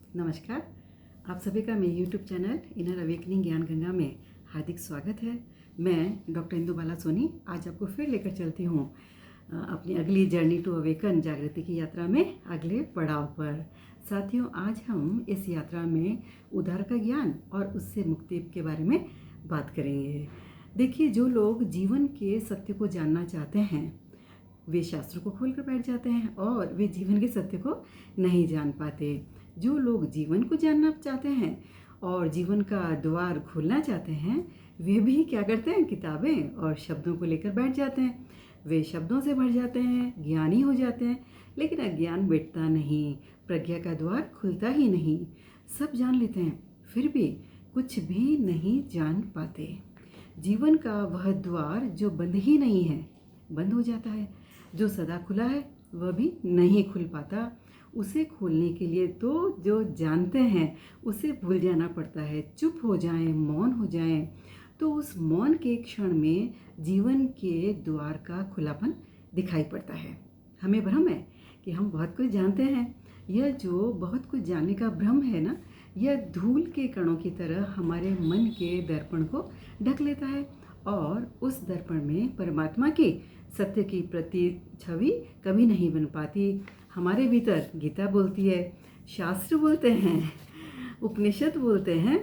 नमस्कार। आप सभी का मेरे यूट्यूब चैनल इनर अवेकनिंग ज्ञान गंगा में हार्दिक स्वागत है। मैं डॉक्टर इंदु बाला सोनी आज आपको फिर लेकर चलती हूँ अपनी अगली जर्नी टू अवेकन जागृति की यात्रा में अगले पड़ाव पर। साथियों, आज हम इस यात्रा में उद्धार का ज्ञान और उससे मुक्ति के बारे में बात करेंगे। देखिए, जो लोग जीवन के सत्य को जानना चाहते हैं वे शास्त्रों को खोल कर बैठ जाते हैं और वे जीवन के सत्य को नहीं जान पाते। जो लोग जीवन को जानना चाहते हैं और जीवन का द्वार खोलना चाहते हैं वे भी क्या करते हैं, किताबें और शब्दों को लेकर बैठ जाते हैं। वे शब्दों से भर जाते हैं, ज्ञानी हो जाते हैं, लेकिन अज्ञान मिटता नहीं, प्रज्ञा का द्वार खुलता ही नहीं। सब जान लेते हैं फिर भी कुछ भी नहीं जान पाते। जीवन का वह द्वार जो बंद ही नहीं है बंद हो जाता है, जो सदा खुला है वह भी नहीं खुल पाता। उसे खोलने के लिए तो जो जानते हैं उसे भूल जाना पड़ता है, चुप हो जाएं, मौन हो जाएं, तो उस मौन के क्षण में जीवन के द्वार का खुलापन दिखाई पड़ता है। हमें भ्रम है कि हम बहुत कुछ जानते हैं। यह जो बहुत कुछ जानने का भ्रम है ना, यह धूल के कणों की तरह हमारे मन के दर्पण को ढक लेता है और उस दर्पण में परमात्मा की सत्य की प्रति छवि कभी नहीं बन पाती। हमारे भीतर गीता बोलती है, शास्त्र बोलते हैं, उपनिषद बोलते हैं,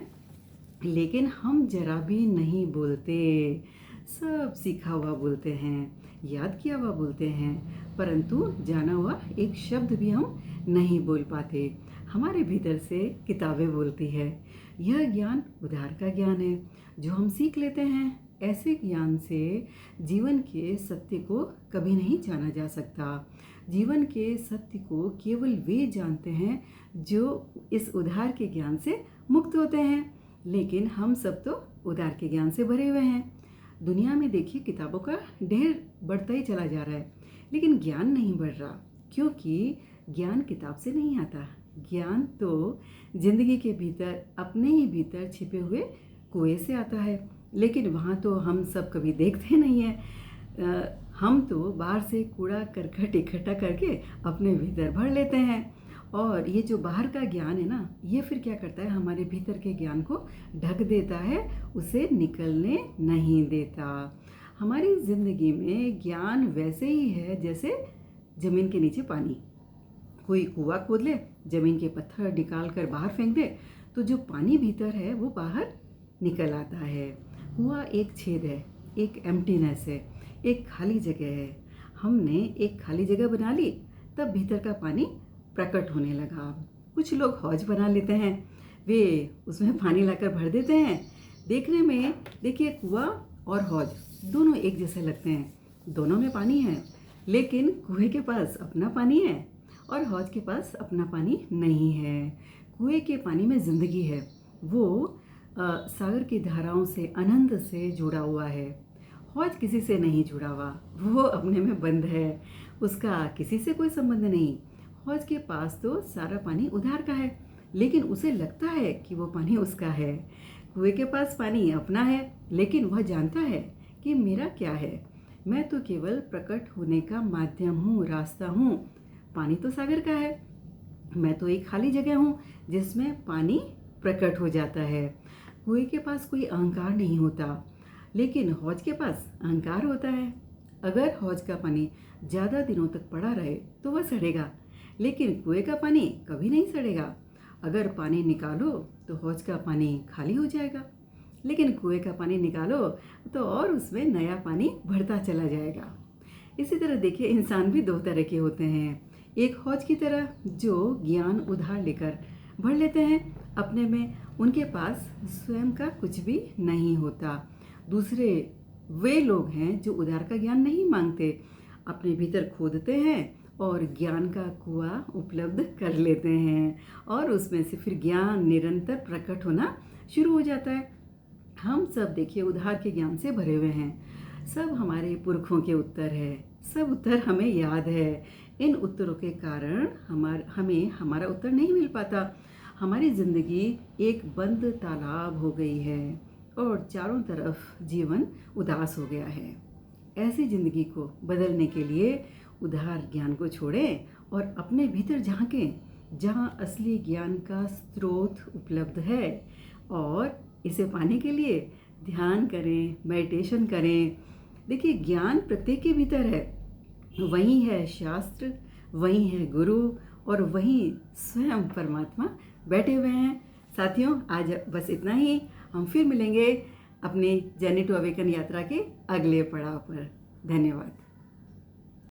लेकिन हम जरा भी नहीं बोलते। सब सीखा हुआ बोलते हैं, याद किया हुआ बोलते हैं, परंतु जाना हुआ एक शब्द भी हम नहीं बोल पाते। हमारे भीतर से किताबें बोलती है। यह ज्ञान उद्धार का ज्ञान है जो हम सीख लेते हैं। ऐसे ज्ञान से जीवन के सत्य को कभी नहीं जाना जा सकता। जीवन के सत्य को केवल वे जानते हैं जो इस उद्धार के ज्ञान से मुक्त होते हैं। लेकिन हम सब तो उद्धार के ज्ञान से भरे हुए हैं। दुनिया में देखिए, किताबों का ढेर बढ़ता ही चला जा रहा है, लेकिन ज्ञान नहीं बढ़ रहा, क्योंकि ज्ञान किताब से नहीं आता। ज्ञान तो जिंदगी के भीतर, अपने ही भीतर छिपे हुए कुएं से आता है, लेकिन वहाँ तो हम सब कभी देखते नहीं हैं। हम तो बाहर से कूड़ा करकट इकट्ठा करके अपने भीतर भर लेते हैं, और ये जो बाहर का ज्ञान है ना, ये फिर क्या करता है, हमारे भीतर के ज्ञान को ढक देता है, उसे निकलने नहीं देता। हमारी ज़िंदगी में ज्ञान वैसे ही है जैसे ज़मीन के नीचे पानी। कोई कुआं खोद ले, ज़मीन के पत्थर निकाल कर बाहर फेंक दे, तो जो पानी भीतर है वो बाहर निकल आता है। कुआं एक छेद है, एक एम्प्टीनेस है, एक खाली जगह है। हमने एक खाली जगह बना ली, तब भीतर का पानी प्रकट होने लगा। कुछ लोग हौज बना लेते हैं, वे उसमें पानी लाकर भर देते हैं। देखने में देखिए, कुआं और हौज दोनों एक जैसे लगते हैं, दोनों में पानी है, लेकिन कुएं के पास अपना पानी है और हौज के पास अपना पानी नहीं है। कुएं के पानी में जिंदगी है, वो सागर की धाराओं से, अनंत से जुड़ा हुआ है। हौज किसी से नहीं जुड़ा हुआ, वो अपने में बंद है, उसका किसी से कोई संबंध नहीं। हौज के पास तो सारा पानी उधार का है, लेकिन उसे लगता है कि वो पानी उसका है। कुएं के पास पानी अपना है, लेकिन वह जानता है कि मेरा क्या है, मैं तो केवल प्रकट होने का माध्यम हूँ, रास्ता हूँ। पानी तो सागर का है, मैं तो एक खाली जगह हूँ जिसमें पानी प्रकट हो जाता है। कुएं के पास कोई अहंकार नहीं होता, लेकिन हौज के पास अहंकार होता है। अगर हौज का पानी ज़्यादा दिनों तक पड़ा रहे तो वह सड़ेगा, लेकिन कुएं का पानी कभी नहीं सड़ेगा। अगर पानी निकालो तो हौज का पानी खाली हो जाएगा, लेकिन कुएं का पानी निकालो तो और उसमें नया पानी भरता चला जाएगा। इसी तरह देखिए, इंसान भी दो तरह के होते हैं। एक हौज की तरह जो ज्ञान उधार लेकर भर लेते हैं अपने में, उनके पास स्वयं का कुछ भी नहीं होता। दूसरे वे लोग हैं जो उधार का ज्ञान नहीं मांगते, अपने भीतर खोदते हैं और ज्ञान का कुआं उपलब्ध कर लेते हैं, और उसमें से फिर ज्ञान निरंतर प्रकट होना शुरू हो जाता है। हम सब देखिए उधार के ज्ञान से भरे हुए हैं। सब हमारे पुरखों के उत्तर है, सब उत्तर हमें याद है। इन उत्तरों के कारण हमें हमारा उत्तर नहीं मिल पाता। हमारी ज़िंदगी एक बंद तालाब हो गई है और चारों तरफ जीवन उदास हो गया है। ऐसी ज़िंदगी को बदलने के लिए उधार ज्ञान को छोड़ें और अपने भीतर झांकें। जहाँ असली ज्ञान का स्रोत उपलब्ध है। और इसे पाने के लिए ध्यान करें, मेडिटेशन करें। देखिए, ज्ञान प्रत्येक के भीतर है। वही है शास्त्र, वही है गुरु, और वही स्वयं परमात्मा बैठे हुए हैं। साथियों, आज बस इतना ही। हम फिर मिलेंगे अपनी जर्नी टू अवेकन यात्रा के अगले पड़ाव पर। धन्यवाद।